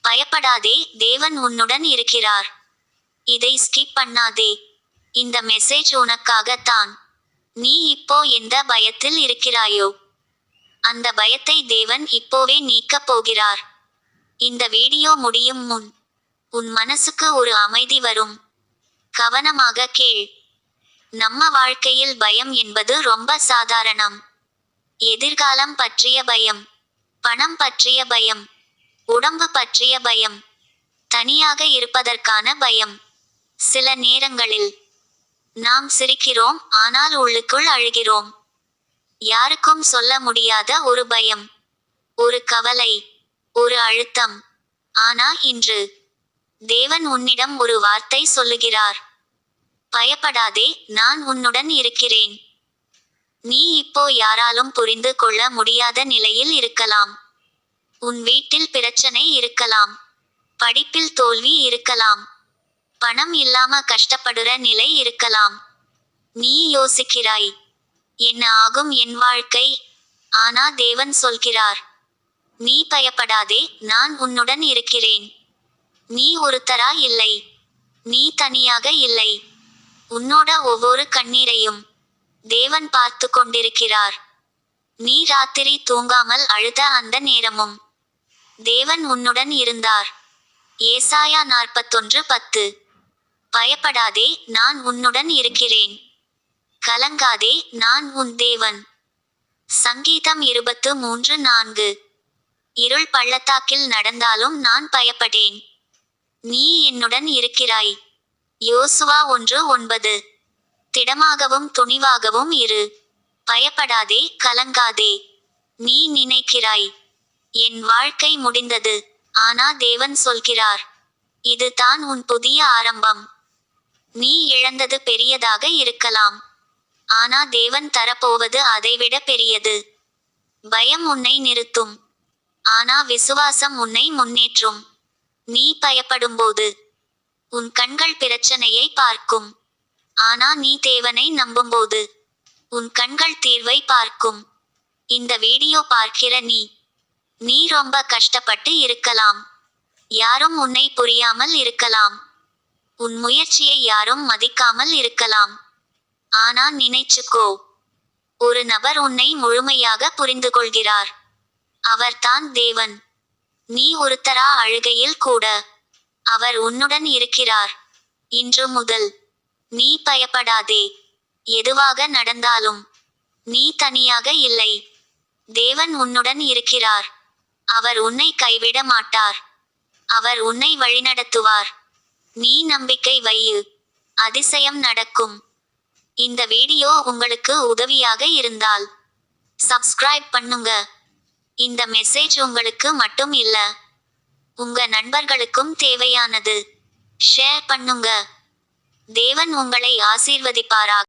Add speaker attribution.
Speaker 1: பயப்படாதே, தேவன் உன்னுடன் இருக்கிறார். இதை ஸ்கிப் பண்ணாதே. இந்த மெசேஜ் உனக்காக தான். நீ இப்போ எந்த பயத்தில் இருக்கிறாயோ அந்த பயத்தை தேவன் இப்போவே நீக்கப் போகிறார். இந்த வீடியோ முடியும் முன் உன் மனசுக்கு ஒரு அமைதி வரும். கவனமாக கேள். நம்ம வாழ்க்கையில் பயம் என்பது ரொம்ப சாதாரணம். எதிர்காலம் பற்றிய பயம், பணம் பற்றிய பயம், உடம்பு பற்றிய பயம், தனியாக இருப்பதற்கான பயம். சில நேரங்களில் நாம் சிரிக்கிறோம், ஆனால் உள்ளுக்குள் அழுகிறோம். யாருக்கும் சொல்ல முடியாத ஒரு பயம், ஒரு கவலை, ஒரு அழுத்தம். ஆனா இன்று தேவன் உன்னிடம் ஒரு வார்த்தை சொல்லுகிறார். பயப்படாதே, நான் உன்னுடன் இருக்கிறேன். நீ இப்போ யாராலும் புரிந்து கொள்ள முடியாத நிலையில் இருக்கலாம். உன் வீட்டில் பிரச்சனை இருக்கலாம், படிப்பில் தோல்வி இருக்கலாம், பணம் இல்லாம கஷ்டப்படுற நிலை இருக்கலாம். நீ யோசிக்கிறாய், என்ன ஆகும் என் வாழ்க்கை? ஆனா தேவன் சொல்கிறார், நீ பயப்படாதே, நான் உன்னுடன் இருக்கிறேன். நீ ஒருத்தரா இல்லை, நீ தனியாக இல்லை. உன்னோட ஒவ்வொரு கண்ணீரையும் தேவன் பார்த்து கொண்டிருக்கிறார். நீ ராத்திரி தூங்காமல் அழுத அந்த நேரமும் தேவன் உன்னுடன் இருந்தார். ஏசாயா 41:10. பயப்படாதே, நான் உன்னுடன் இருக்கிறேன். கலங்காதே, நான் உன் தேவன். சங்கீதம் 23:4. இருள் பள்ளத்தாக்கில் நடந்தாலும் நான் பயப்படேன். நீ என்னுடன் இருக்கிறாய். யோசுவா 1:9. திடமாகவும் துணிவாகவும் இரு. பயப்படாதே, கலங்காதே. நீ நினைக்கிறாய், என் வாழ்க்கை முடிந்தது. ஆனா தேவன் சொல்கிறார், இது தான் உன் புதிய ஆரம்பம். நீ இழந்தது பெரியதாக இருக்கலாம், ஆனா தேவன் தரப்போவது அதைவிட பெரியது. பயம் உன்னை நிறுத்தும், ஆனா விசுவாசம் உன்னை முன்னேற்றும். நீ பயப்படும்போது உன் கண்கள் பிரச்சனையை பார்க்கும், ஆனா நீ தேவனை நம்பும்போது உன் கண்கள் தீர்வை பார்க்கும். இந்த வீடியோ பார்க்கிற நீ ரொம்ப கஷ்டப்பட்டு இருக்கலாம். யாரும் உன்னை புரியாமல் இருக்கலாம். உன் முயற்சியை யாரும் மதிக்காமல் இருக்கலாம். ஆனா நினைச்சுக்கோ, ஒரு நபர் உன்னை முழுமையாக புரிந்து கொள்கிறார். அவர்தான் தேவன். நீ ஒருத்தரா அழுகையில் கூட அவர் உன்னுடன் இருக்கிறார். இன்று முதல் நீ பயப்படாதே. எதுவாக நடந்தாலும் நீ தனியாக இல்லை. தேவன் உன்னுடன் இருக்கிறார். அவர் உன்னை கைவிட மாட்டார். அவர் உன்னை வழிநடத்துவார். நீ நம்பிக்கை வையு, அதிசயம் நடக்கும். இந்த வீடியோ உங்களுக்கு உதவியாக இருந்தால் சப்ஸ்கிரைப் பண்ணுங்க. இந்த மெசேஜ் உங்களுக்கு மட்டும் இல்ல, உங்க நண்பர்களுக்கும் தேவையானது. ஷேர் பண்ணுங்க. தேவன் உங்களை ஆசீர்வதிப்பாராக.